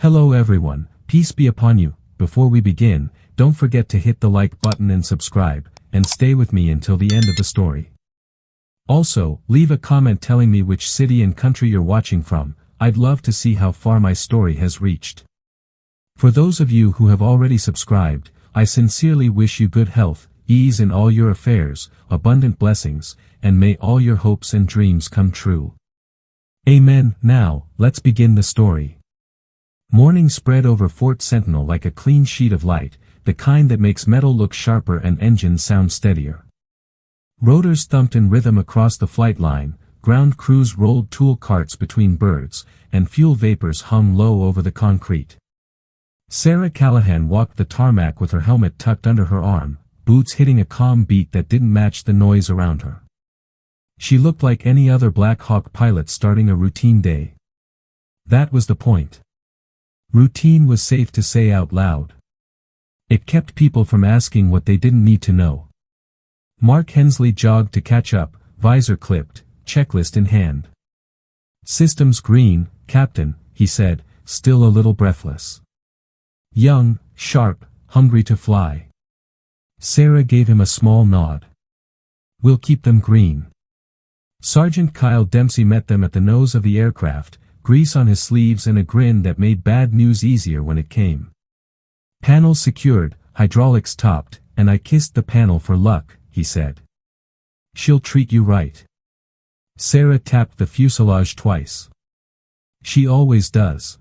Hello everyone, peace be upon you. Before we begin, don't forget to hit the like button and subscribe, and stay with me until the end of the story. Also, leave a comment telling me which city and country you're watching from. I'd love to see how far my story has reached. For those of you who have already subscribed, I sincerely wish you good health, ease in all your affairs, abundant blessings, and may all your hopes and dreams come true. Amen. Now, let's begin the story. Morning spread over Fort Sentinel like a clean sheet of light, the kind that makes metal look sharper and engines sound steadier. Rotors thumped in rhythm across the flight line, ground crews rolled tool carts between birds, and fuel vapors hung low over the concrete. Sarah Callahan walked the tarmac with her helmet tucked under her arm, boots hitting a calm beat that didn't match the noise around her. She looked like any other Black Hawk pilot starting a routine day. That was the point. Routine was safe to say out loud. It kept people from asking what they didn't need to know. Mark Hensley jogged to catch up, visor clipped, checklist in hand. Systems green, Captain, he said, still a little breathless. Young, sharp, hungry to fly. Sarah gave him a small nod. We'll keep them green. Sergeant Kyle Dempsey met them at the nose of the aircraft, grease on his sleeves and a grin that made bad news easier when it came. Panels secured, hydraulics topped, and I kissed the panel for luck, he said. She'll treat you right. Sarah tapped the fuselage twice. She always does.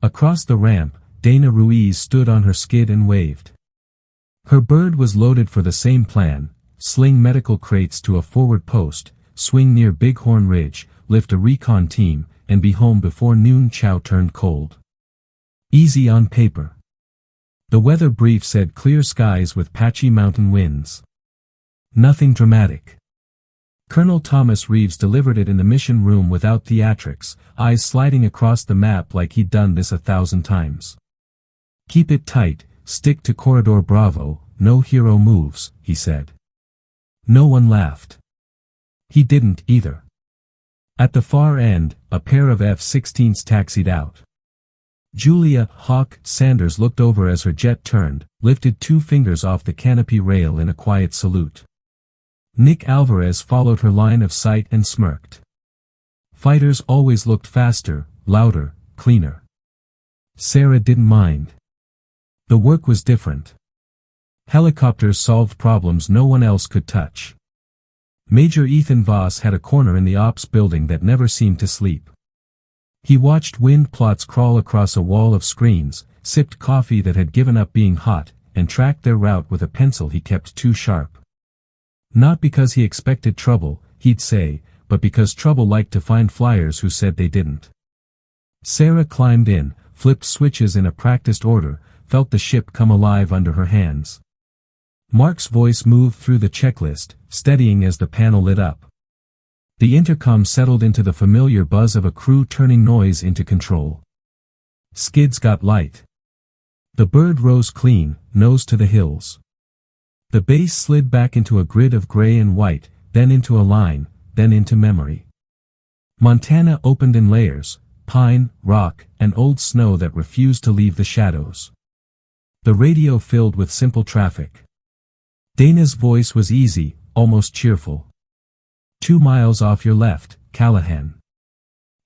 Across the ramp, Dana Ruiz stood on her skid and waved. Her bird was loaded for the same plan: sling medical crates to a forward post, swing near Bighorn Ridge, lift a recon team, and be home before noon. Chow turned cold. Easy on paper. The weather brief said clear skies with patchy mountain winds. Nothing dramatic. Colonel Thomas Reeves delivered it in the mission room without theatrics, eyes sliding across the map like he'd done this 1,000 times. Keep it tight, stick to Corridor Bravo, no hero moves, he said. No one laughed. He didn't either. At the far end, a pair of F-16s taxied out. Julia Hawk Sanders looked over as her jet turned, lifted 2 fingers off the canopy rail in a quiet salute. Nick Alvarez followed her line of sight and smirked. Fighters always looked faster, louder, cleaner. Sarah didn't mind. The work was different. Helicopters solved problems no one else could touch. Major Ethan Voss had a corner in the ops building that never seemed to sleep. He watched wind plots crawl across a wall of screens, sipped coffee that had given up being hot, and tracked their route with a pencil he kept too sharp. Not because he expected trouble, he'd say, but because trouble liked to find flyers who said they didn't. Sarah climbed in, flipped switches in a practiced order, felt the ship come alive under her hands. Mark's voice moved through the checklist, steadying as the panel lit up. The intercom settled into the familiar buzz of a crew turning noise into control. Skids got light. The bird rose clean, nose to the hills. The base slid back into a grid of gray and white, then into a line, then into memory. Montana opened in layers: pine, rock, and old snow that refused to leave the shadows. The radio filled with simple traffic. Dana's voice was easy, almost cheerful. 2 miles off your left, Callahan.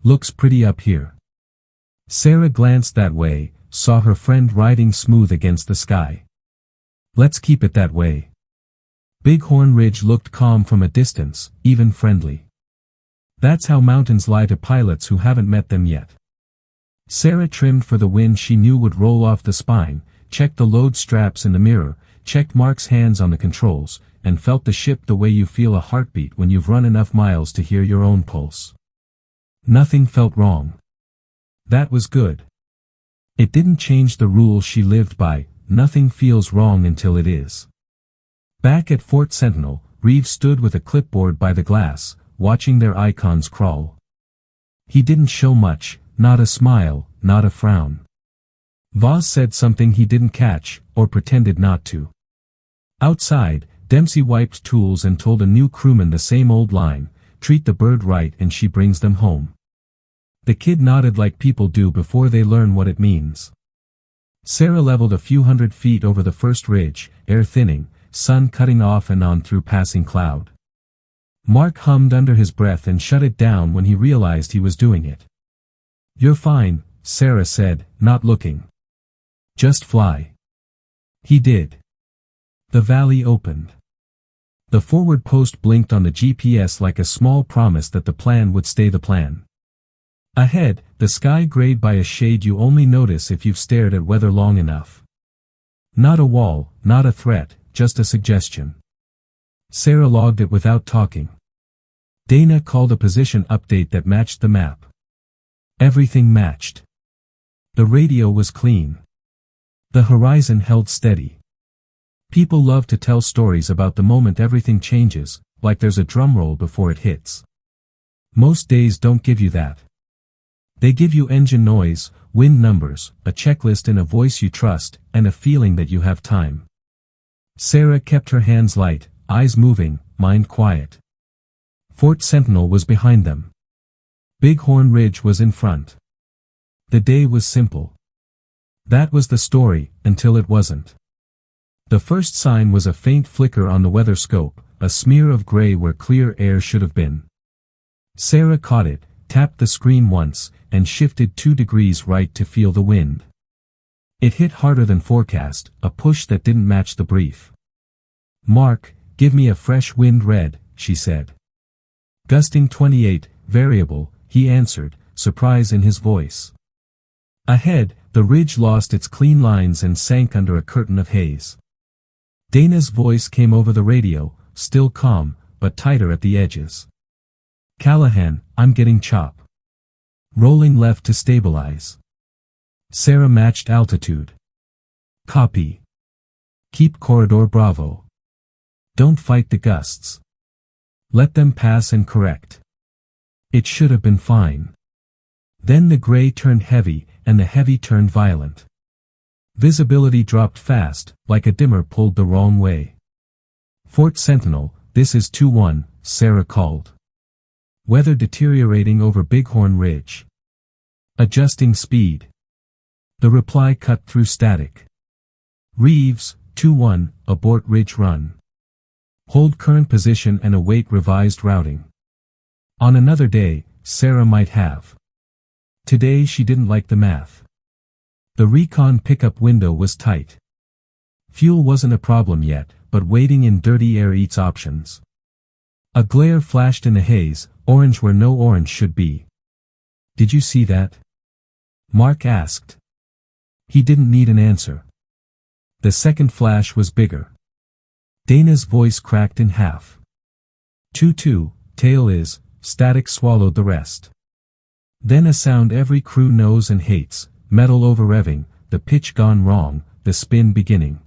Looks pretty up here. Sarah glanced that way, saw her friend riding smooth against the sky. Let's keep it that way. Bighorn Ridge looked calm from a distance, even friendly. That's how mountains lie to pilots who haven't met them yet. Sarah trimmed for the wind she knew would roll off the spine, checked the load straps in the mirror, checked Mark's hands on the controls, and felt the ship the way you feel a heartbeat when you've run enough miles to hear your own pulse. Nothing felt wrong. That was good. It didn't change the rules she lived by: nothing feels wrong until it is. Back at Fort Sentinel, Reeves stood with a clipboard by the glass, watching their icons crawl. He didn't show much, not a smile, not a frown. Voss said something he didn't catch, or pretended not to. Outside, Dempsey wiped tools and told a new crewman the same old line: treat the bird right and she brings them home. The kid nodded like people do before they learn what it means. Sarah leveled a few hundred feet over the first ridge, air thinning, sun cutting off and on through passing cloud. Mark hummed under his breath and shut it down when he realized he was doing it. "You're fine," Sarah said, not looking. "Just fly." He did. The valley opened. The forward post blinked on the GPS like a small promise that the plan would stay the plan. Ahead, the sky grayed by a shade you only notice if you've stared at weather long enough. Not a wall, not a threat, just a suggestion. Sarah logged it without talking. Dana called a position update that matched the map. Everything matched. The radio was clean. The horizon held steady. People love to tell stories about the moment everything changes, like there's a drum roll before it hits. Most days don't give you that. They give you engine noise, wind numbers, a checklist in a voice you trust, and a feeling that you have time. Sarah kept her hands light, eyes moving, mind quiet. Fort Sentinel was behind them. Bighorn Ridge was in front. The day was simple. That was the story, until it wasn't. The first sign was a faint flicker on the weather scope, a smear of gray where clear air should have been. Sarah caught it, tapped the screen once, and shifted 2 degrees right to feel the wind. It hit harder than forecast, a push that didn't match the brief. "Mark, give me a fresh wind red," she said. "Gusting 28, variable," he answered, surprise in his voice. Ahead, the ridge lost its clean lines and sank under a curtain of haze. Dana's voice came over the radio, still calm, but tighter at the edges. "Callahan, I'm getting chop. Rolling left to stabilize." Sarah matched altitude. "Copy. Keep corridor Bravo. Don't fight the gusts. Let them pass and correct." It should have been fine. Then the gray turned heavy, and the heavy turned violent. Visibility dropped fast, like a dimmer pulled the wrong way. "Fort Sentinel, this is 2-1, Sarah called. "Weather deteriorating over Bighorn Ridge. Adjusting speed." The reply cut through static. "Reeves, 2-1, abort ridge run. Hold current position and await revised routing." On another day, Sarah might have. Today she didn't like the math. The recon pickup window was tight. Fuel wasn't a problem yet, but waiting in dirty air eats options. A glare flashed in the haze, orange where no orange should be. "Did you see that?" Mark asked. He didn't need an answer. The second flash was bigger. Dana's voice cracked in half. 2-2, tail is, static swallowed the rest. Then a sound every crew knows and hates, metal over-revving, the pitch gone wrong, the spin beginning.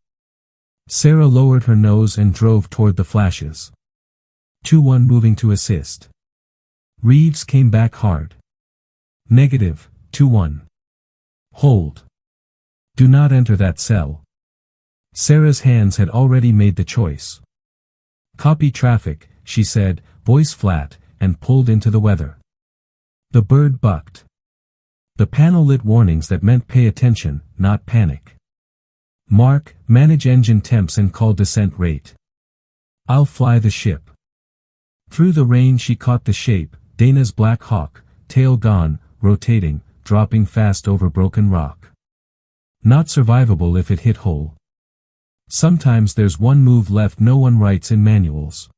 Sarah lowered her nose and drove toward the flashes. 2-1 moving to assist. Reeves came back hard. "Negative, 2-1. Hold. Do not enter that cell." Sarah's hands had already made the choice. "Copy traffic," she said, voice flat, and pulled into the weather. The bird bucked. The panel lit warnings that meant pay attention, not panic. "Mark, manage engine temps and call descent rate. I'll fly the ship." Through the rain she caught the shape, Dana's Black Hawk, tail gone, rotating, dropping fast over broken rock. Not survivable if it hit whole. Sometimes there's one move left no one writes in manuals.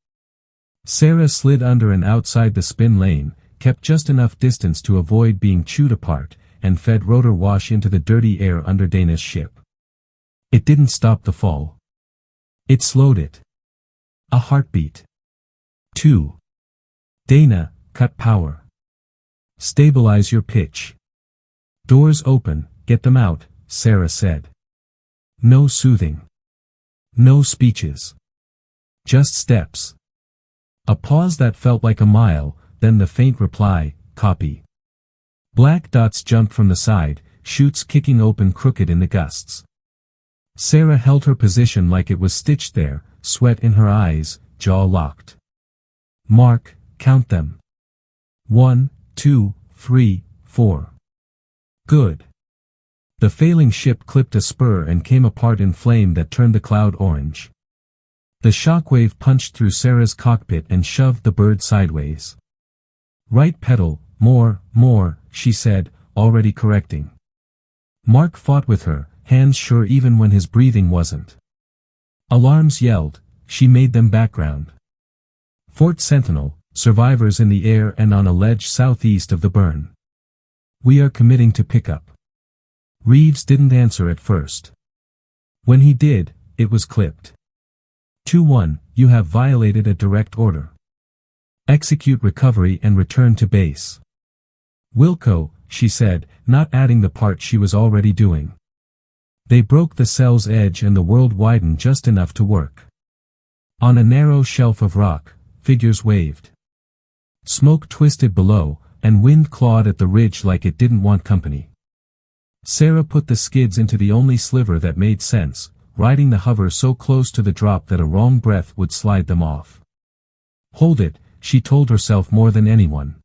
Sarah slid under and outside the spin lane, kept just enough distance to avoid being chewed apart, and fed rotor wash into the dirty air under Dana's ship. It didn't stop the fall. It slowed it. A heartbeat. 2. "Dana, cut power. Stabilize your pitch. Doors open, get them out," Sarah said. No soothing. No speeches. Just steps. A pause that felt like a mile, then the faint reply, "Copy." Black dots jumped from the side, chutes kicking open crooked in the gusts. Sarah held her position like it was stitched there, sweat in her eyes, jaw locked. "Mark, count them. 1, 2, 3, 4. Good. The failing ship clipped a spur and came apart in flame that turned the cloud orange. The shockwave punched through Sarah's cockpit and shoved the bird sideways. Right pedal, more, she said, already correcting. Mark fought with her, hands sure even when his breathing wasn't. Alarms yelled, she made them background. Fort Sentinel, survivors in the air and on a ledge southeast of the burn. We are committing to pickup. Reeves didn't answer at first. When he did, it was clipped. 2-1, you have violated a direct order. Execute recovery and return to base. Wilco, she said, not adding the part she was already doing. They broke the cell's edge and the world widened just enough to work. On a narrow shelf of rock, figures waved. Smoke twisted below, and wind clawed at the ridge like it didn't want company. Sarah put the skids into the only sliver that made sense, riding the hover so close to the drop that a wrong breath would slide them off. Hold it, she told herself more than anyone.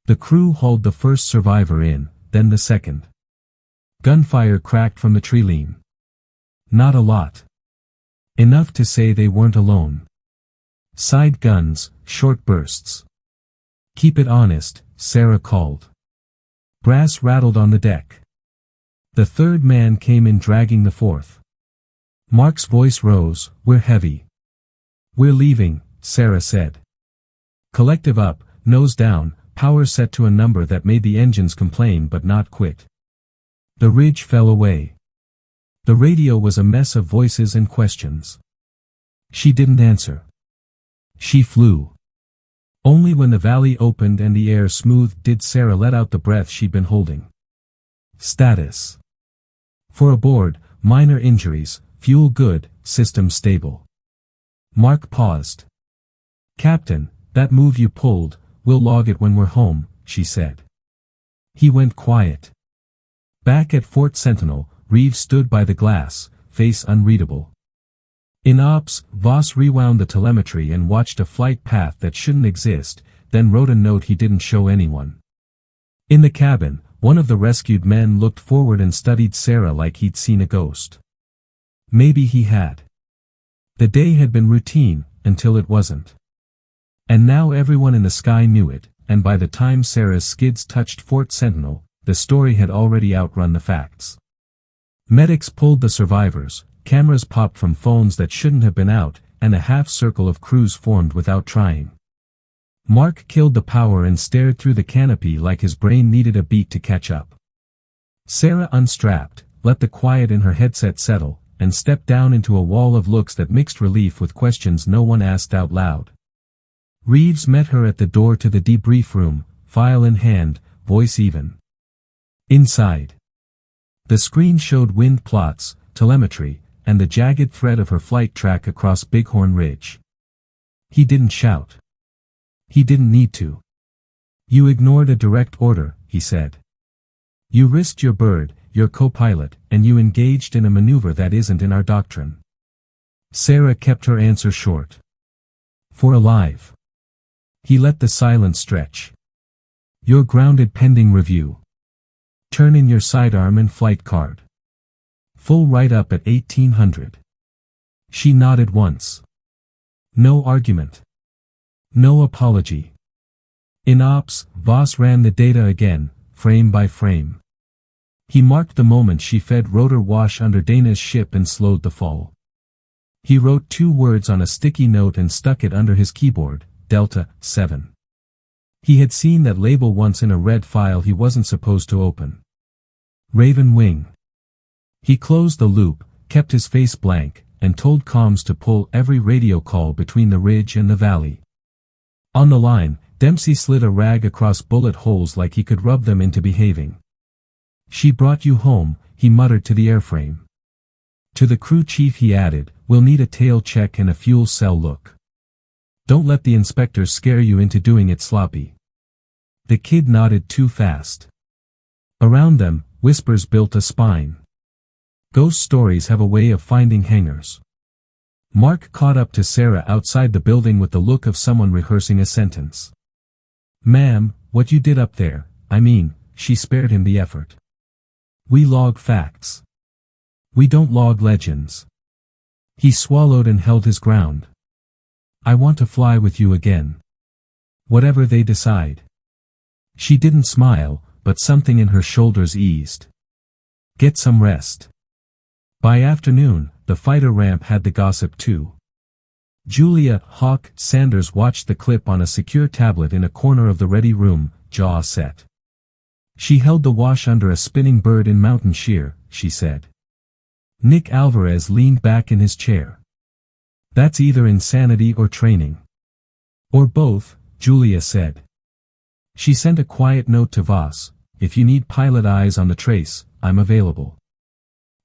The crew hauled the first survivor in, then the second. Gunfire cracked from the treeline. Not a lot. Enough to say they weren't alone. Side guns, short bursts. Keep it honest, Sarah called. Brass rattled on the deck. The third man came in dragging the fourth. Mark's voice rose, we're heavy. We're leaving, Sarah said. Collective up, nose down, power set to a number that made the engines complain but not quit. The ridge fell away. The radio was a mess of voices and questions. She didn't answer. She flew. Only when the valley opened and the air smoothed did Sarah let out the breath she'd been holding. Status. For aboard, minor injuries, fuel good, system stable. Mark paused. Captain, that move you pulled, we'll log it when we're home, she said. He went quiet. Back at Fort Sentinel, Reeves stood by the glass, face unreadable. In ops, Voss rewound the telemetry and watched a flight path that shouldn't exist, then wrote a note he didn't show anyone. In the cabin, one of the rescued men looked forward and studied Sarah like he'd seen a ghost. Maybe he had. The day had been routine, until it wasn't. And now everyone in the sky knew it, and by the time Sarah's skids touched Fort Sentinel, the story had already outrun the facts. Medics pulled the survivors, cameras popped from phones that shouldn't have been out, and a half-circle of crews formed without trying. Mark killed the power and stared through the canopy like his brain needed a beat to catch up. Sarah unstrapped, let the quiet in her headset settle, and stepped down into a wall of looks that mixed relief with questions no one asked out loud. Reeves met her at the door to the debrief room, file in hand, voice even. Inside. The screen showed wind plots, telemetry, and the jagged thread of her flight track across Bighorn Ridge. He didn't shout. He didn't need to. You ignored a direct order, he said. You risked your bird, your co-pilot, and you engaged in a maneuver that isn't in our doctrine. Sarah kept her answer short. For alive. He let the silence stretch. You're grounded pending review. Turn in your sidearm and flight card. Full write-up at 1800. She nodded once. No argument. No apology. In ops, Voss ran the data again, frame by frame. He marked the moment she fed rotor wash under Dana's ship and slowed the fall. He wrote 2 words on a sticky note and stuck it under his keyboard, Delta, 7. He had seen that label once in a red file he wasn't supposed to open. Raven Wing. He closed the loop, kept his face blank, and told comms to pull every radio call between the ridge and the valley. On the line, Dempsey slid a rag across bullet holes like he could rub them into behaving. She brought you home, he muttered to the airframe. To the crew chief he added, we'll need a tail check and a fuel cell look. Don't let the inspectors scare you into doing it sloppy. The kid nodded too fast. Around them, whispers built a spine. Ghost stories have a way of finding hangers. Mark caught up to Sarah outside the building with the look of someone rehearsing a sentence. Ma'am, what you did up there, I mean, she spared him the effort. We log facts. We don't log legends. He swallowed and held his ground. I want to fly with you again. Whatever they decide. She didn't smile, but something in her shoulders eased. Get some rest. By afternoon, the fighter ramp had the gossip too. Julia Hawk Sanders watched the clip on a secure tablet in a corner of the ready room, jaw set. She held the wash under a spinning bird in mountain shear, she said. Nick Alvarez leaned back in his chair. That's either insanity or training. Or both, Julia said. She sent a quiet note to Voss, if you need pilot eyes on the trace, I'm available.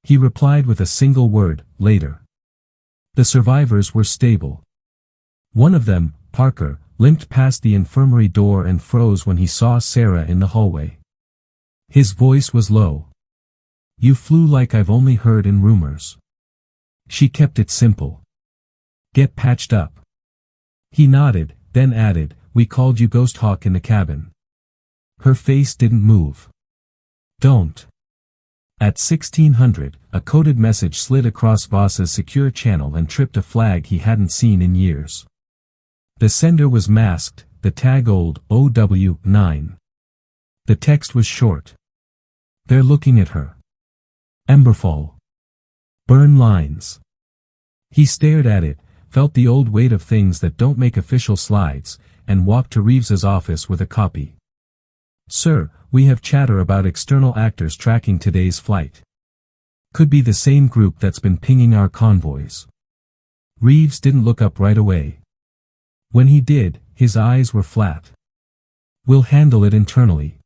He replied with a single word, later. The survivors were stable. One of them, Parker, limped past the infirmary door and froze when he saw Sarah in the hallway. His voice was low. You flew like I've only heard in rumors. She kept it simple. Get patched up. He nodded, then added, we called you Ghost Hawk in the cabin. Her face didn't move. Don't. At 1600, a coded message slid across Voss's secure channel and tripped a flag he hadn't seen in years. The sender was masked, the tag old OW9. The text was short. They're looking at her. Emberfall. Burn lines. He stared at it, felt the old weight of things that don't make official slides, and walked to Reeves's office with a copy. Sir, we have chatter about external actors tracking today's flight. Could be the same group that's been pinging our convoys. Reeves didn't look up right away. When he did, his eyes were flat. We'll handle it internally.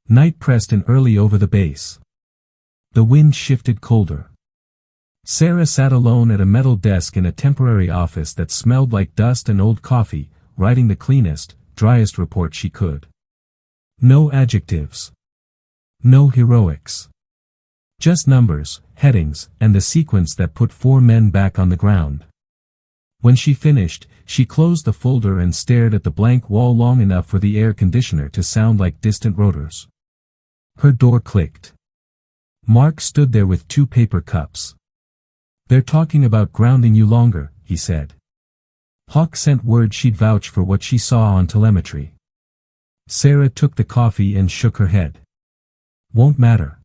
Night pressed in early over the base. The wind shifted colder. Sarah sat alone at a metal desk in a temporary office that smelled like dust and old coffee, writing the cleanest, driest report she could. No adjectives. No heroics. Just numbers, headings, and the sequence that put 4 men back on the ground. When she finished, she closed the folder and stared at the blank wall long enough for the air conditioner to sound like distant rotors. Her door clicked. Mark stood there with 2 paper cups. They're talking about grounding you longer, he said. Hawk sent word she'd vouch for what she saw on telemetry. Sarah took the coffee and shook her head. Won't matter.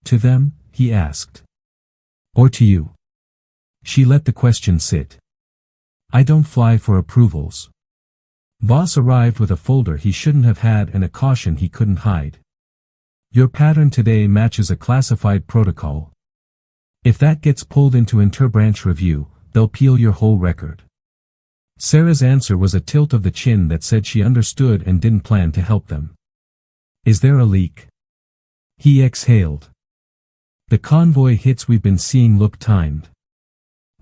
To them, he asked. Or to you? She let the question sit. I don't fly for approvals. Voss arrived with a folder he shouldn't have had and a caution he couldn't hide. Your pattern today matches a classified protocol. If that gets pulled into interbranch review, they'll peel your whole record. Sarah's answer was a tilt of the chin that said she understood and didn't plan to help them. Is there a leak? He exhaled. The convoy hits we've been seeing look timed.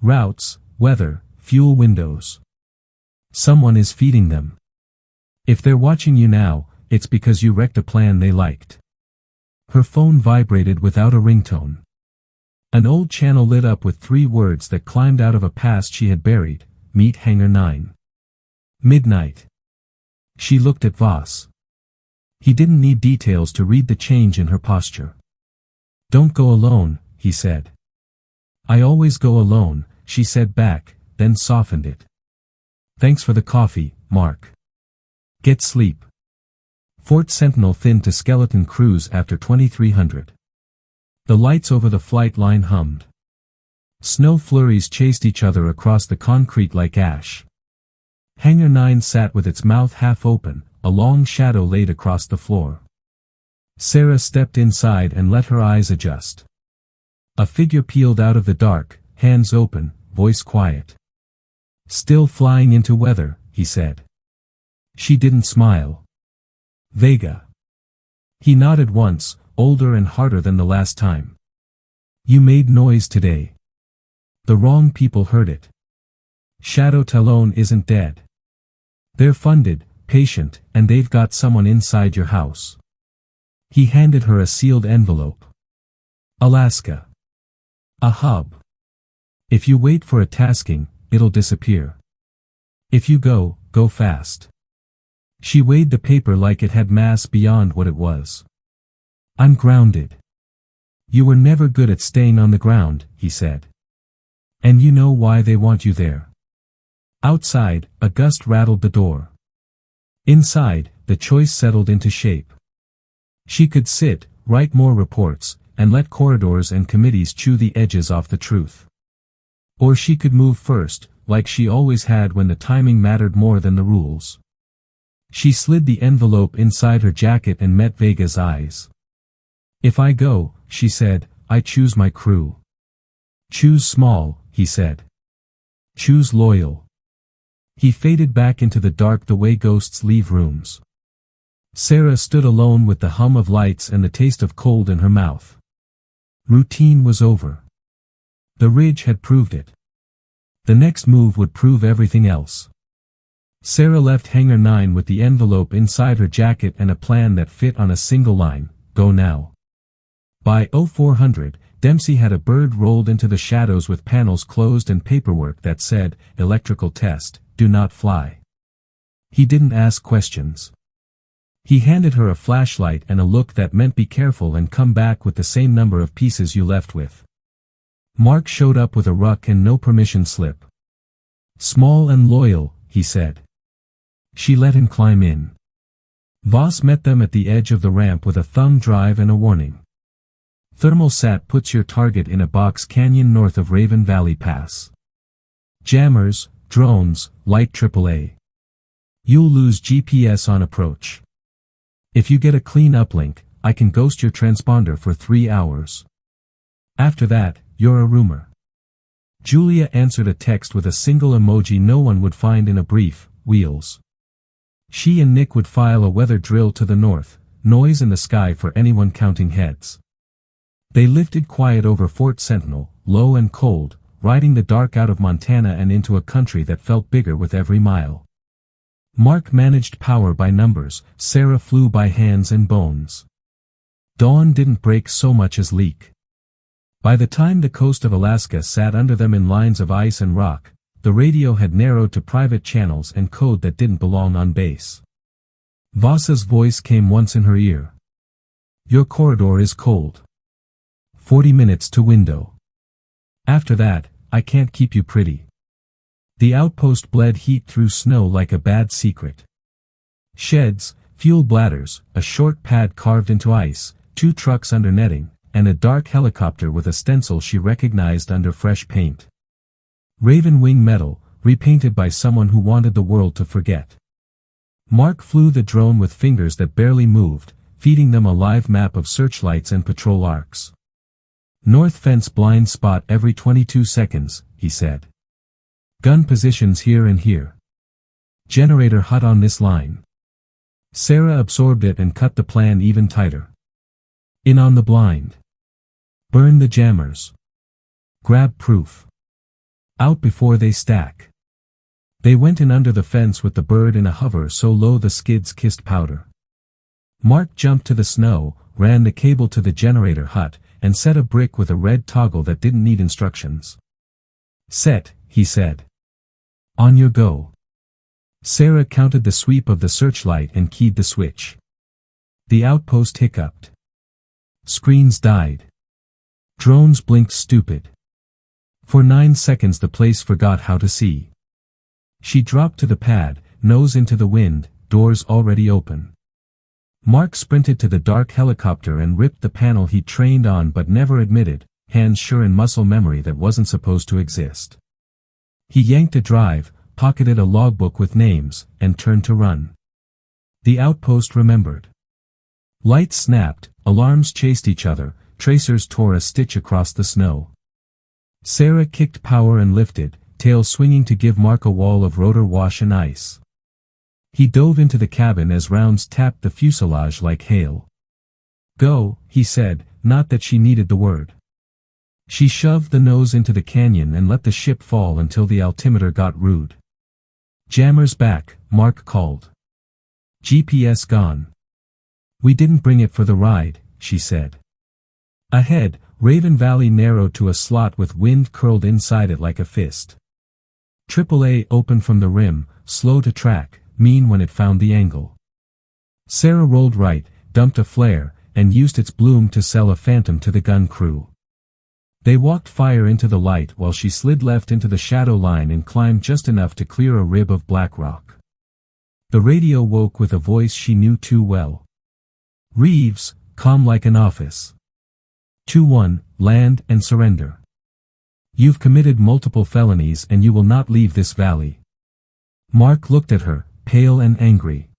Routes, weather, fuel windows. Someone is feeding them. If they're watching you now, it's because you wrecked a plan they liked. Her phone vibrated without a ringtone. An old channel lit up with 3 words that climbed out of a past she had buried. Meet Hangar 9. Midnight. She looked at Voss. He didn't need details to read the change in her posture. Don't go alone, he said. I always go alone, she said back, then softened it. Thanks for the coffee, Mark. Get sleep. Fort Sentinel thinned to skeleton crews after 2300. The lights over the flight line hummed. Snow flurries chased each other across the concrete like ash. Hangar 9 sat with its mouth half open, a long shadow laid across the floor. Sarah stepped inside and let her eyes adjust. A figure peeled out of the dark, hands open, voice quiet. Still flying into weather, he said. She didn't smile. Vega. He nodded once, older and harder than the last time. You made noise today. The wrong people heard it. Shadow Talon isn't dead. They're funded, patient, and they've got someone inside your house. He handed her a sealed envelope. Alaska. A hub. If you wait for a tasking, it'll disappear. If you go, go fast. She weighed the paper like it had mass beyond what it was. I'm grounded. You were never good at staying on the ground, he said. And you know why they want you there. Outside, a gust rattled the door. Inside, the choice settled into shape. She could sit, write more reports, and let corridors and committees chew the edges off the truth. Or she could move first, like she always had when the timing mattered more than the rules. She slid the envelope inside her jacket and met Vega's eyes. If I go, she said, I choose my crew. Choose small, he said. Choose loyal. He faded back into the dark the way ghosts leave rooms. Sarah stood alone with the hum of lights and the taste of cold in her mouth. Routine was over. The ridge had proved it. The next move would prove everything else. Sarah left Hangar 9 with the envelope inside her jacket and a plan that fit on a single line, go now. By 0400, Dempsey had a bird rolled into the shadows with panels closed and paperwork that said, electrical test, do not fly. He didn't ask questions. He handed her a flashlight and a look that meant be careful and come back with the same number of pieces you left with. Mark showed up with a ruck and no permission slip. Small and loyal, he said. She let him climb in. Voss met them at the edge of the ramp with a thumb drive and a warning. Thermalsat puts your target in a box canyon north of Raven Valley Pass. Jammers, drones, light AAA. You'll lose GPS on approach. If you get a clean uplink, I can ghost your transponder for 3 hours. After that, you're a rumor. Julia answered a text with a single emoji no one would find in a brief, wheels. She and Nick would file a weather drill to the north, noise in the sky for anyone counting heads. They lifted quiet over Fort Sentinel, low and cold, riding the dark out of Montana and into a country that felt bigger with every mile. Mark managed power by numbers, Sarah flew by hands and bones. Dawn didn't break so much as leak. By the time the coast of Alaska sat under them in lines of ice and rock, the radio had narrowed to private channels and code that didn't belong on base. Voss's voice came once in her ear. Your corridor is cold. 40 minutes to window. After that, I can't keep you pretty. The outpost bled heat through snow like a bad secret. Sheds, fuel bladders, a short pad carved into ice, 2 trucks under netting, and a dark helicopter with a stencil she recognized under fresh paint. Raven wing metal, repainted by someone who wanted the world to forget. Mark flew the drone with fingers that barely moved, feeding them a live map of searchlights and patrol arcs. North fence blind spot every 22 seconds, he said. Gun positions here and here. Generator hut on this line. Sarah absorbed it and cut the plan even tighter. In on the blind. Burn the jammers. Grab proof. Out before they stack. They went in under the fence with the bird in a hover so low the skids kissed powder. Mark jumped to the snow, ran the cable to the generator hut, and set a brick with a red toggle that didn't need instructions. Set, he said. On your go. Sarah counted the sweep of the searchlight and keyed the switch. The outpost hiccuped. Screens died. Drones blinked stupid. For 9 seconds the place forgot how to see. She dropped to the pad, nose into the wind, doors already open. Mark sprinted to the dark helicopter and ripped the panel he trained on but never admitted, hands sure in muscle memory that wasn't supposed to exist. He yanked a drive, pocketed a logbook with names, and turned to run. The outpost remembered. Lights snapped, alarms chased each other, tracers tore a stitch across the snow. Sarah kicked power and lifted, tail swinging to give Mark a wall of rotor wash and ice. He dove into the cabin as rounds tapped the fuselage like hail. Go, he said, not that she needed the word. She shoved the nose into the canyon and let the ship fall until the altimeter got rude. Jammers back, Mark called. GPS gone. We didn't bring it for the ride, she said. Ahead, Raven Valley narrowed to a slot with wind curled inside it like a fist. AAA opened from the rim, slow to track, mean when it found the angle. Sarah rolled right, dumped a flare, and used its bloom to sell a phantom to the gun crew. They walked fire into the light while she slid left into the shadow line and climbed just enough to clear a rib of black rock. The radio woke with a voice she knew too well. Reeves, calm like an office. 2-1, land and surrender. You've committed multiple felonies and you will not leave this valley. Mark looked at her, pale and angry.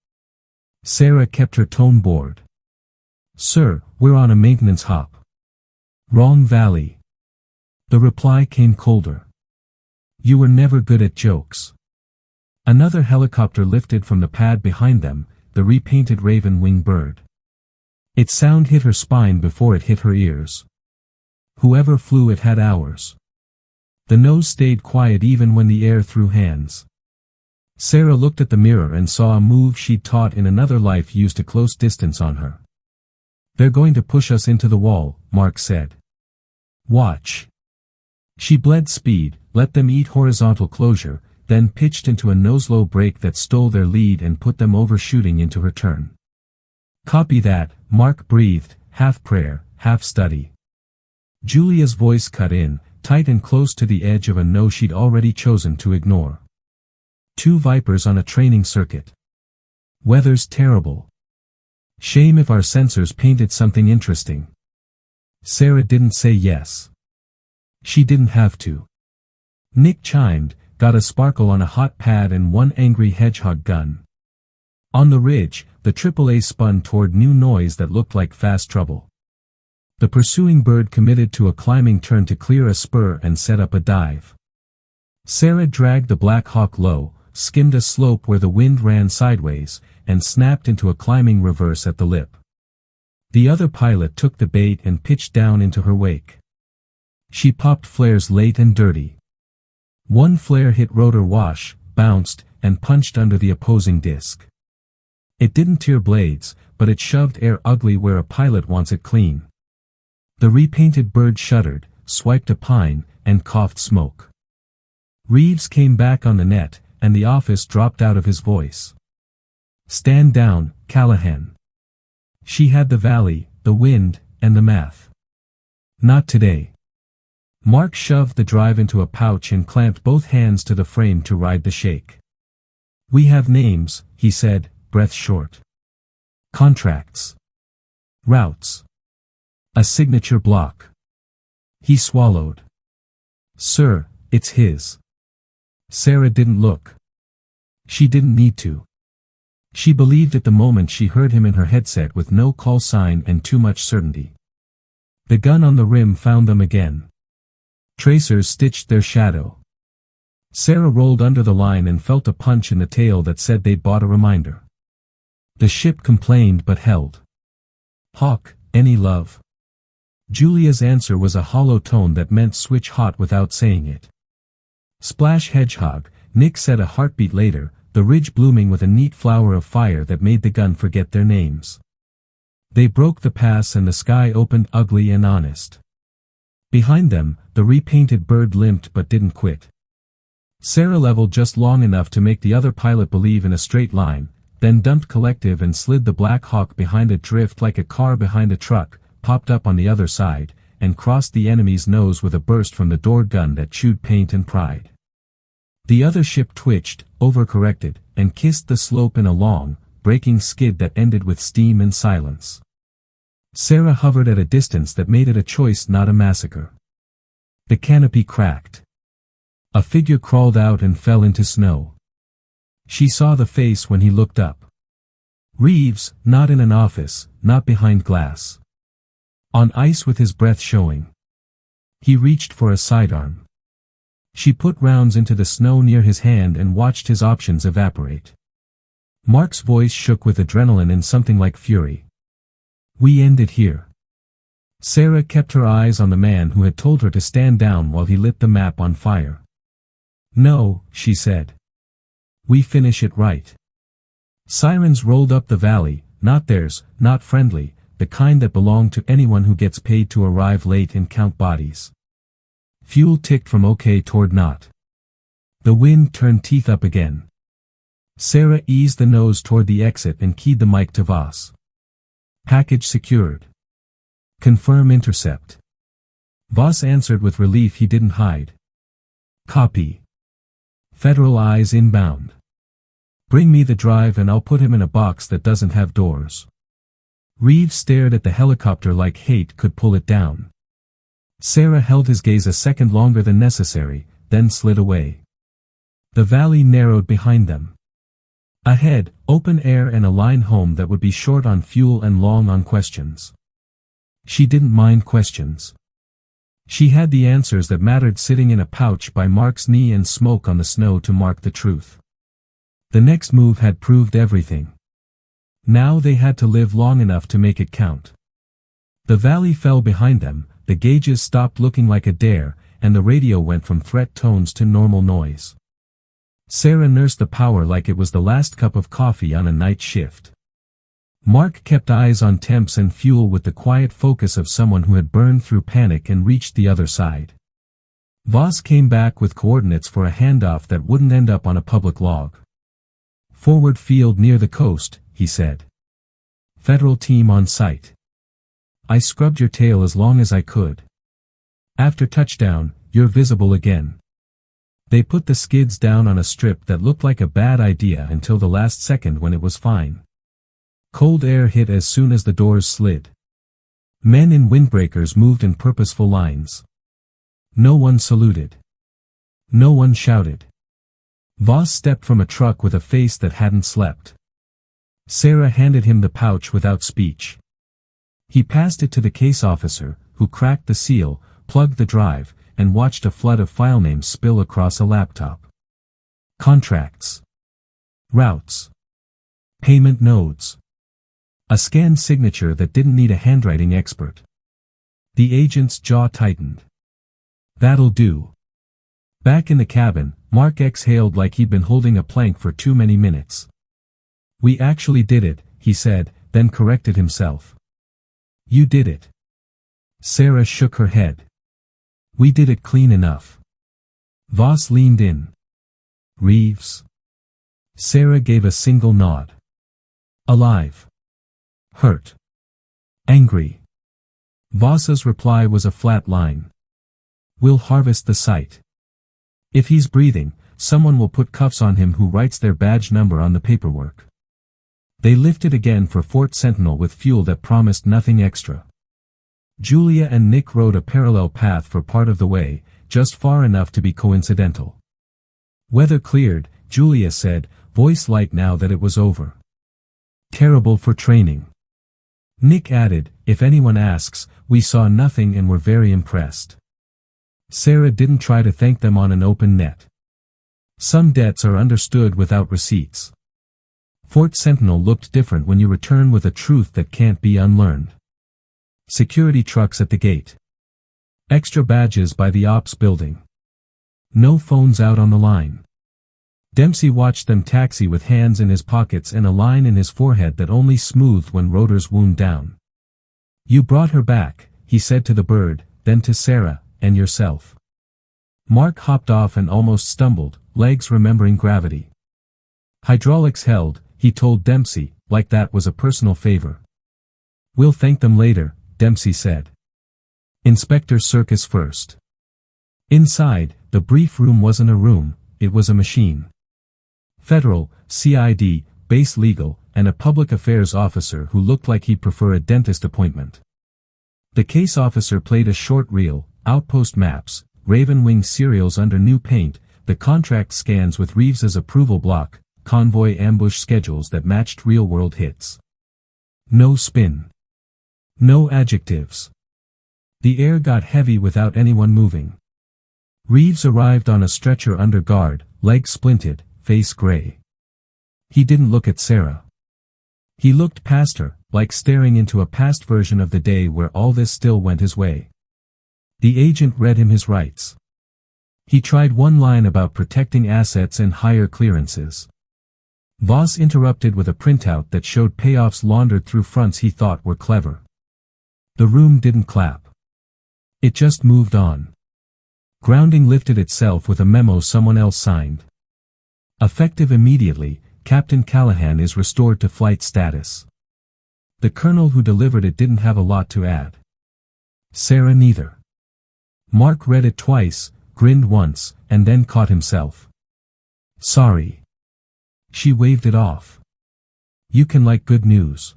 Sarah kept her tone bored. Sir, we're on a maintenance hop. Wrong valley. The reply came colder. You were never good at jokes. Another helicopter lifted from the pad behind them, the repainted raven-winged bird. Its sound hit her spine before it hit her ears. Whoever flew it had hours. The nose stayed quiet even when the air threw hands. Sarah looked at the mirror and saw a move she'd taught in another life used a close distance on her. They're going to push us into the wall, Mark said. Watch. She bled speed, let them eat horizontal closure, then pitched into a nose-low break that stole their lead and put them overshooting into her turn. Copy that, Mark breathed, half prayer, half study. Julia's voice cut in, tight and close to the edge of a no she'd already chosen to ignore. 2 Vipers on a training circuit. Weather's terrible. Shame if our sensors painted something interesting. Sarah didn't say yes. She didn't have to. Nick chimed, got a sparkle on a hot pad and 1 angry hedgehog gun. On the ridge, the AAA spun toward new noise that looked like fast trouble. The pursuing bird committed to a climbing turn to clear a spur and set up a dive. Sarah dragged the Black Hawk low, skimmed a slope where the wind ran sideways, and snapped into a climbing reverse at the lip. The other pilot took the bait and pitched down into her wake. She popped flares late and dirty. 1 flare hit rotor wash, bounced, and punched under the opposing disc. It didn't tear blades, but it shoved air ugly where a pilot wants it clean. The repainted bird shuddered, swiped a pine, and coughed smoke. Reeves came back on the net, and the office dropped out of his voice. Stand down, Callahan. She had the valley, the wind, and the math. Not today. Mark shoved the drive into a pouch and clamped both hands to the frame to ride the shake. We have names, he said, breath short. Contracts. Routes. A signature block. He swallowed. Sir, it's his. Sarah didn't look. She didn't need to. She believed it the moment she heard him in her headset with no call sign and too much certainty. The gun on the rim found them again. Tracers stitched their shadow. Sarah rolled under the line and felt a punch in the tail that said they'd bought a reminder. The ship complained but held. Hawk, any love? Julia's answer was a hollow tone that meant switch hot without saying it. Splash hedgehog, Nick said a heartbeat later, the ridge blooming with a neat flower of fire that made the gun forget their names. They broke the pass and the sky opened ugly and honest. Behind them, the repainted bird limped but didn't quit. Sarah leveled just long enough to make the other pilot believe in a straight line, then dumped collective and slid the Black Hawk behind a drift like a car behind a truck, popped up on the other side, and crossed the enemy's nose with a burst from the door gun that chewed paint and pride. The other ship twitched, overcorrected, and kissed the slope in a long, breaking skid that ended with steam and silence. Sarah hovered at a distance that made it a choice not a massacre. The canopy cracked. A figure crawled out and fell into snow. She saw the face when he looked up. Reeves, not in an office, not behind glass. On ice with his breath showing. He reached for a sidearm. She put rounds into the snow near his hand and watched his options evaporate. Mark's voice shook with adrenaline and something like fury. We end it here. Sarah kept her eyes on the man who had told her to stand down while he lit the map on fire. No, she said. We finish it right. Sirens rolled up the valley, not theirs, not friendly, the kind that belong to anyone who gets paid to arrive late and count bodies. Fuel ticked from okay toward not. The wind turned teeth up again. Sarah eased the nose toward the exit and keyed the mic to Voss. Package secured. Confirm intercept. Voss answered with relief he didn't hide. Copy. Federal eyes inbound. Bring me the drive and I'll put him in a box that doesn't have doors. Reeves stared at the helicopter like hate could pull it down. Sarah held his gaze a second longer than necessary, then slid away. The valley narrowed behind them. Ahead, open air and a line home that would be short on fuel and long on questions. She didn't mind questions. She had the answers that mattered sitting in a pouch by Mark's knee and smoke on the snow to mark the truth. The next move had proved everything. Now they had to live long enough to make it count. The valley fell behind them, the gauges stopped looking like a dare, and the radio went from threat tones to normal noise. Sarah nursed the power like it was the last cup of coffee on a night shift. Mark kept eyes on temps and fuel with the quiet focus of someone who had burned through panic and reached the other side. Voss came back with coordinates for a handoff that wouldn't end up on a public log. Forward field near the coast, he said. Federal team on site. I scrubbed your tail as long as I could. After touchdown, you're visible again. They put the skids down on a strip that looked like a bad idea until the last second when it was fine. Cold air hit as soon as the doors slid. Men in windbreakers moved in purposeful lines. No one saluted. No one shouted. Voss stepped from a truck with a face that hadn't slept. Sarah handed him the pouch without speech. He passed it to the case officer, who cracked the seal, plugged the drive, and watched a flood of file names spill across a laptop. Contracts. Routes. Payment nodes. A scanned signature that didn't need a handwriting expert. The agent's jaw tightened. That'll do. Back in the cabin, Mark exhaled like he'd been holding a plank for too many minutes. We actually did it, he said, then corrected himself. You did it. Sarah shook her head. We did it clean enough. Voss leaned in. Reeves. Sarah gave a single nod. Alive. Hurt. Angry. Voss's reply was a flat line. We'll harvest the site. If he's breathing, someone will put cuffs on him who writes their badge number on the paperwork. They lifted again for Fort Sentinel with fuel that promised nothing extra. Julia and Nick rode a parallel path for part of the way, just far enough to be coincidental. Weather cleared, Julia said, voice light now that it was over. Terrible for training. Nick added, if anyone asks, we saw nothing and were very impressed. Sarah didn't try to thank them on an open net. Some debts are understood without receipts. Fort Sentinel looked different when you return with a truth that can't be unlearned. Security trucks at the gate. Extra badges by the ops building. No phones out on the line. Dempsey watched them taxi with hands in his pockets and a line in his forehead that only smoothed when rotors wound down. You brought her back, he said to the bird, then to Sarah, and yourself. Mark hopped off and almost stumbled, legs remembering gravity. Hydraulics held, he told Dempsey, like that was a personal favor. We'll thank them later, Dempsey said. Inspector Circus first. Inside, the brief room wasn't a room, it was a machine. Federal, CID, base legal, and a public affairs officer who looked like he'd prefer a dentist appointment. The case officer played a short reel, outpost maps, Raven Wing serials under new paint, the contract scans with Reeves's approval block, convoy ambush schedules that matched real-world hits. No spin. No adjectives. The air got heavy without anyone moving. Reeves arrived on a stretcher under guard, legs splinted, face gray. He didn't look at Sarah. He looked past her, like staring into a past version of the day where all this still went his way. The agent read him his rights. He tried one line about protecting assets and higher clearances. Voss interrupted with a printout that showed payoffs laundered through fronts he thought were clever. The room didn't clap. It just moved on. Grounding lifted itself with a memo someone else signed. Effective immediately, Captain Callahan is restored to flight status. The colonel who delivered it didn't have a lot to add. Sarah neither. Mark read it twice, grinned once, and then caught himself. Sorry. She waved it off. You can like good news.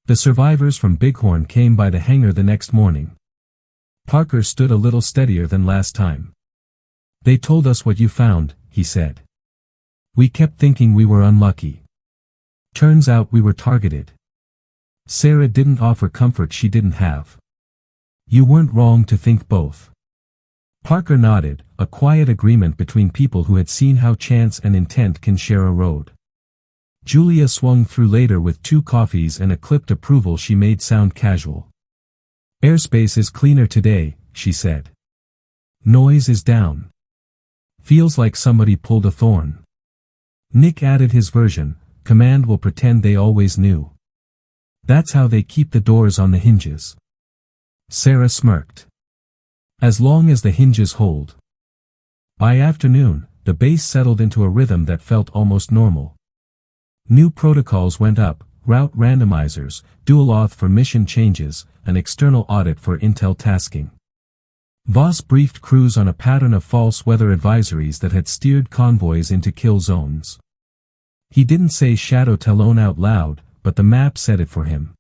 The survivors from Bighorn came by the hangar the next morning. Parker stood a little steadier than last time. They told us what you found, he said. We kept thinking we were unlucky. Turns out we were targeted. Sarah didn't offer comfort she didn't have. You weren't wrong to think both. Parker nodded, a quiet agreement between people who had seen how chance and intent can share a road. Julia swung through later with 2 coffees and a clipped approval she made sound casual. Airspace is cleaner today, she said. Noise is down. Feels like somebody pulled a thorn. Nick added his version, command will pretend they always knew. That's how they keep the doors on the hinges. Sarah smirked. As long as the hinges hold. By afternoon, the base settled into a rhythm that felt almost normal. New protocols went up, route randomizers, dual auth for mission changes, an external audit for intel tasking. Voss briefed crews on a pattern of false weather advisories that had steered convoys into kill zones. He didn't say Shadow Talon out loud, but the map said it for him.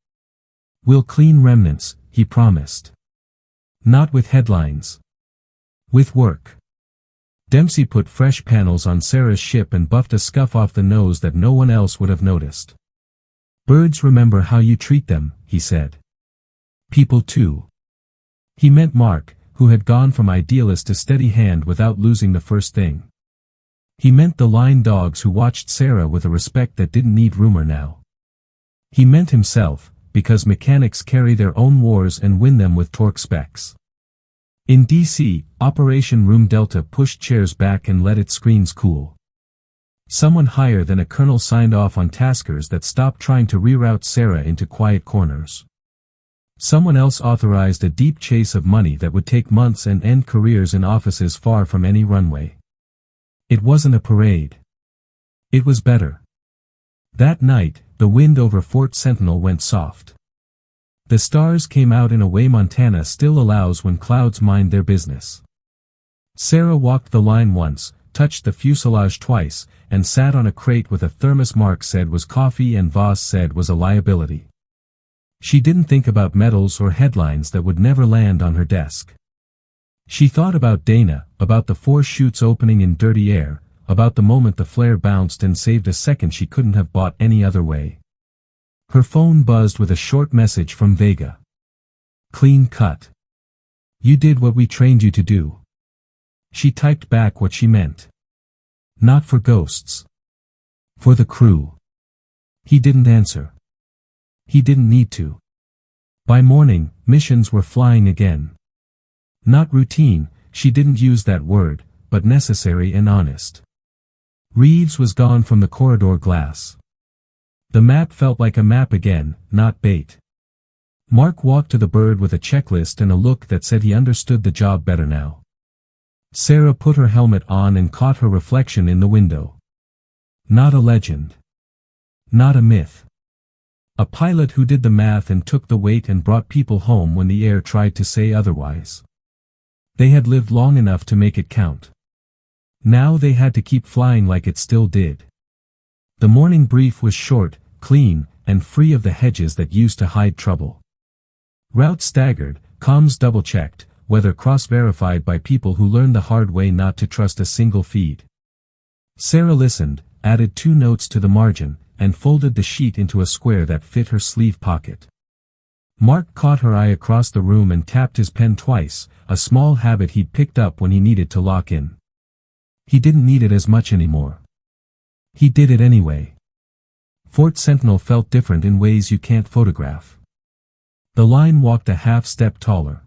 We'll clean remnants, he promised. Not with headlines. With work. Dempsey put fresh panels on Sarah's ship and buffed a scuff off the nose that no one else would have noticed. Birds remember how you treat them, he said. People too. He meant Mark, who had gone from idealist to steady hand without losing the first thing. He meant the line dogs who watched Sarah with a respect that didn't need rumor now. He meant himself, because mechanics carry their own wars and win them with torque specs. In DC, Operation Room Delta pushed chairs back and let its screens cool. Someone higher than a colonel signed off on taskers that stopped trying to reroute Sarah into quiet corners. Someone else authorized a deep chase of money that would take months and end careers in offices far from any runway. It wasn't a parade. It was better. That night, the wind over Fort Sentinel went soft. The stars came out in a way Montana still allows when clouds mind their business. Sarah walked the line once, touched the fuselage twice, and sat on a crate with a thermos Mark said was coffee and Voss said was a liability. She didn't think about medals or headlines that would never land on her desk. She thought about Dana, about the 4 chutes opening in dirty air, about the moment the flare bounced and saved a second she couldn't have bought any other way. Her phone buzzed with a short message from Vega. Clean cut. You did what we trained you to do. She typed back what she meant. Not for ghosts. For the crew. He didn't answer. He didn't need to. By morning, missions were flying again. Not routine, she didn't use that word, but necessary and honest. Reeves was gone from the corridor glass. The map felt like a map again, not bait. Mark walked to the bird with a checklist and a look that said he understood the job better now. Sarah put her helmet on and caught her reflection in the window. Not a legend. Not a myth. A pilot who did the math and took the weight and brought people home when the air tried to say otherwise. They had lived long enough to make it count. Now they had to keep flying like it still did. The morning brief was short, clean, and free of the hedges that used to hide trouble. Route staggered, comms double-checked, weather cross-verified by people who learned the hard way not to trust a single feed. Sarah listened, added 2 notes to the margin, and folded the sheet into a square that fit her sleeve pocket. Mark caught her eye across the room and tapped his pen twice, a small habit he'd picked up when he needed to lock in. He didn't need it as much anymore. He did it anyway. Fort Sentinel felt different in ways you can't photograph. The line walked a half-step taller.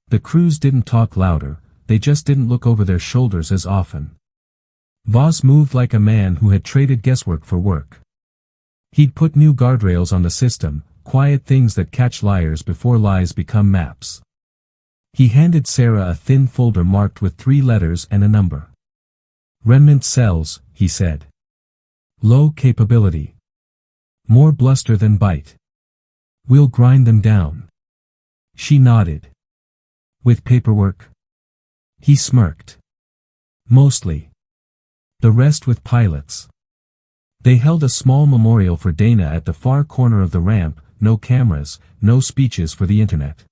The crews didn't talk louder, they just didn't look over their shoulders as often. Voss moved like a man who had traded guesswork for work. He'd put new guardrails on the system, quiet things that catch liars before lies become maps. He handed Sarah a thin folder marked with 3 letters and a number. Remnant cells, he said. Low capability. More bluster than bite. We'll grind them down. She nodded. With paperwork? He smirked. Mostly. The rest with pilots. They held a small memorial for Dana at the far corner of the ramp, no cameras, no speeches for the internet.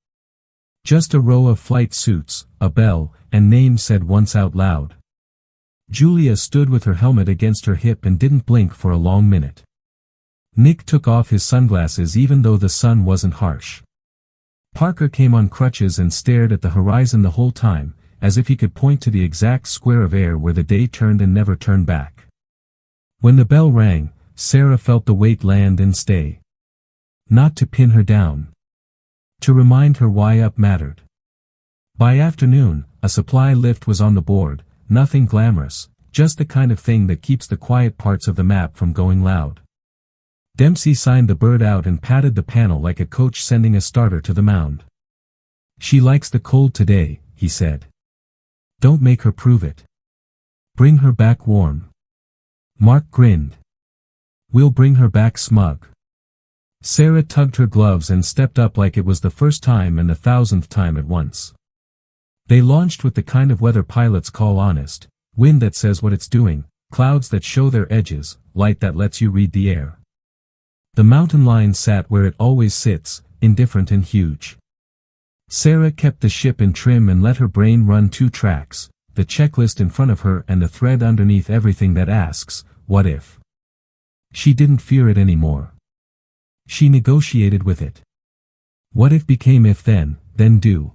Just a row of flight suits, a bell, and names said once out loud. Julia stood with her helmet against her hip and didn't blink for a long minute. Nick took off his sunglasses even though the sun wasn't harsh. Parker came on crutches and stared at the horizon the whole time, as if he could point to the exact square of air where the day turned and never turned back. When the bell rang, Sarah felt the weight land and stay. Not to pin her down. To remind her why up mattered. By afternoon, a supply lift was on the board, nothing glamorous, just the kind of thing that keeps the quiet parts of the map from going loud. Dempsey signed the bird out and patted the panel like a coach sending a starter to the mound. She likes the cold today, he said. Don't make her prove it. Bring her back warm. Mark grinned. We'll bring her back smug. Sarah tugged her gloves and stepped up like it was the first time and the 1,000th time at once. They launched with the kind of weather pilots call honest, wind that says what it's doing, clouds that show their edges, light that lets you read the air. The mountain line sat where it always sits, indifferent and huge. Sarah kept the ship in trim and let her brain run 2 tracks, the checklist in front of her and the thread underneath everything that asks, what if? She didn't fear it anymore. She negotiated with it. What if became if then do.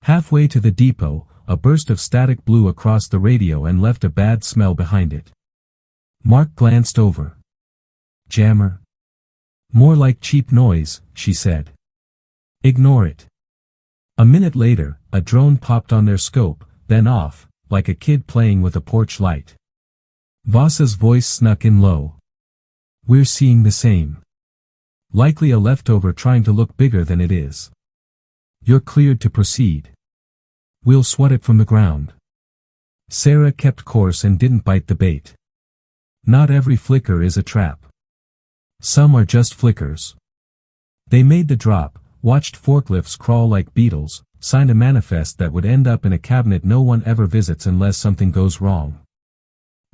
Halfway to the depot, a burst of static blew across the radio and left a bad smell behind it. Mark glanced over. Jammer? More like cheap noise, she said. Ignore it. A minute later, a drone popped on their scope, then off, like a kid playing with a porch light. Voss's voice snuck in low. We're seeing the same. Likely a leftover trying to look bigger than it is. You're cleared to proceed. We'll swat it from the ground. Sarah kept course and didn't bite the bait. Not every flicker is a trap. Some are just flickers. They made the drop, watched forklifts crawl like beetles, signed a manifest that would end up in a cabinet no one ever visits unless something goes wrong.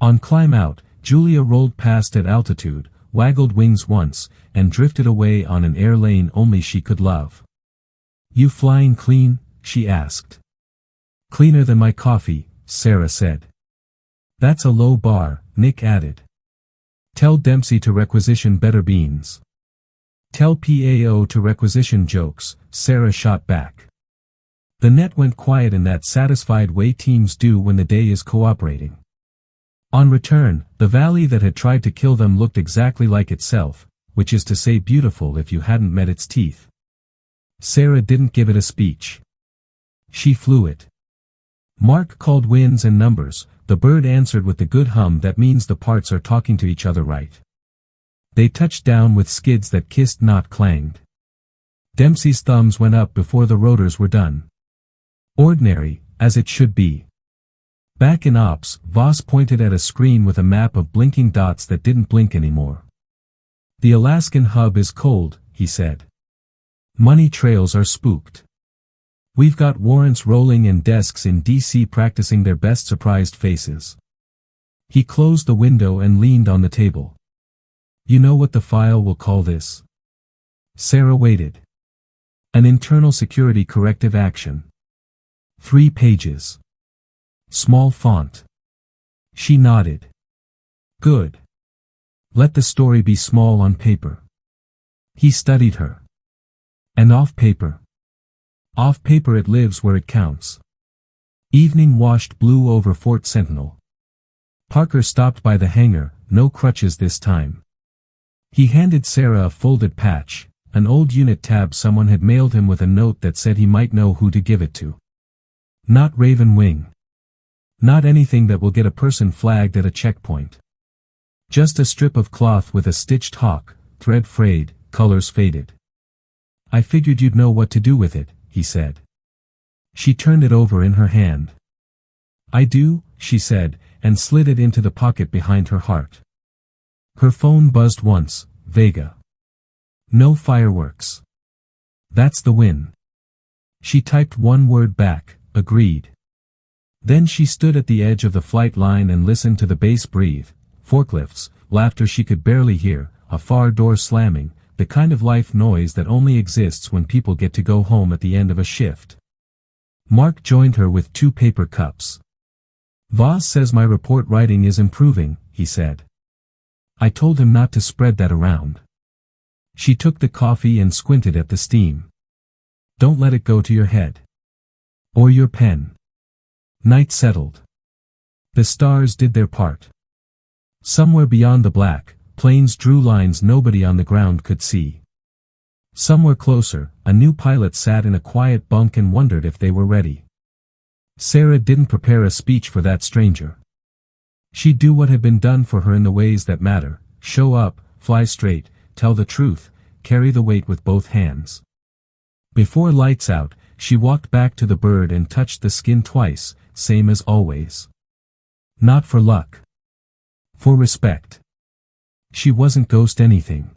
On climb out, Julia rolled past at altitude, waggled wings once, and drifted away on an air lane only she could love. You flying clean? She asked. Cleaner than my coffee, Sarah said. That's a low bar, Nick added. Tell Dempsey to requisition better beans. Tell PAO to requisition jokes, Sarah shot back. The net went quiet in that satisfied way teams do when the day is cooperating. On return, the valley that had tried to kill them looked exactly like itself, which is to say beautiful if you hadn't met its teeth. Sarah didn't give it a speech. She flew it. Mark called winds and numbers, the bird answered with the good hum that means the parts are talking to each other right. They touched down with skids that kissed not clanged. Dempsey's thumbs went up before the rotors were done. Ordinary, as it should be. Back in ops, Voss pointed at a screen with a map of blinking dots that didn't blink anymore. The Alaskan hub is cold, he said. Money trails are spooked. We've got warrants rolling and desks in DC practicing their best surprised faces. He closed the window and leaned on the table. You know what the file will call this? Sarah waited. An internal security corrective action. 3 pages. Small font. She nodded. Good. Let the story be small on paper. He studied her. And off paper. Off paper it lives where it counts. Evening washed blue over Fort Sentinel. Parker stopped by the hangar, no crutches this time. He handed Sarah a folded patch, an old unit tab someone had mailed him with a note that said he might know who to give it to. Not Raven Wing. Not anything that will get a person flagged at a checkpoint. Just a strip of cloth with a stitched hawk, thread frayed, colors faded. I figured you'd know what to do with it, he said. She turned it over in her hand. I do, she said, and slid it into the pocket behind her heart. Her phone buzzed once. Vega. No fireworks. That's the win. She typed one word back, agreed. Then she stood at the edge of the flight line and listened to the bass breathe, forklifts, laughter she could barely hear, a far door slamming, the kind of life noise that only exists when people get to go home at the end of a shift. Mark joined her with 2 paper cups. Voss says my report writing is improving, he said. I told him not to spread that around. She took the coffee and squinted at the steam. Don't let it go to your head. Or your pen. Night settled. The stars did their part. Somewhere beyond the black, planes drew lines nobody on the ground could see. Somewhere closer, a new pilot sat in a quiet bunk and wondered if they were ready. Sarah didn't prepare a speech for that stranger. She'd do what had been done for her in the ways that matter: show up, fly straight, tell the truth, carry the weight with both hands. Before lights out, she walked back to the bird and touched the skin twice, same as always. Not for luck. For respect. She wasn't ghost anything.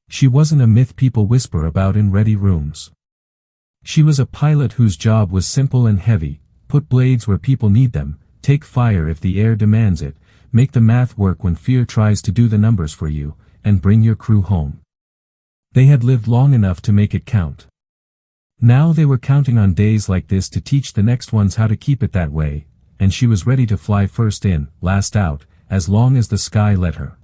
She wasn't a myth people whisper about in ready rooms. She was a pilot whose job was simple and heavy: put blades where people need them, take fire if the air demands it, make the math work when fear tries to do the numbers for you, and bring your crew home. They had lived long enough to make it count. Now they were counting on days like this to teach the next ones how to keep it that way, and she was ready to fly first in, last out, as long as the sky let her.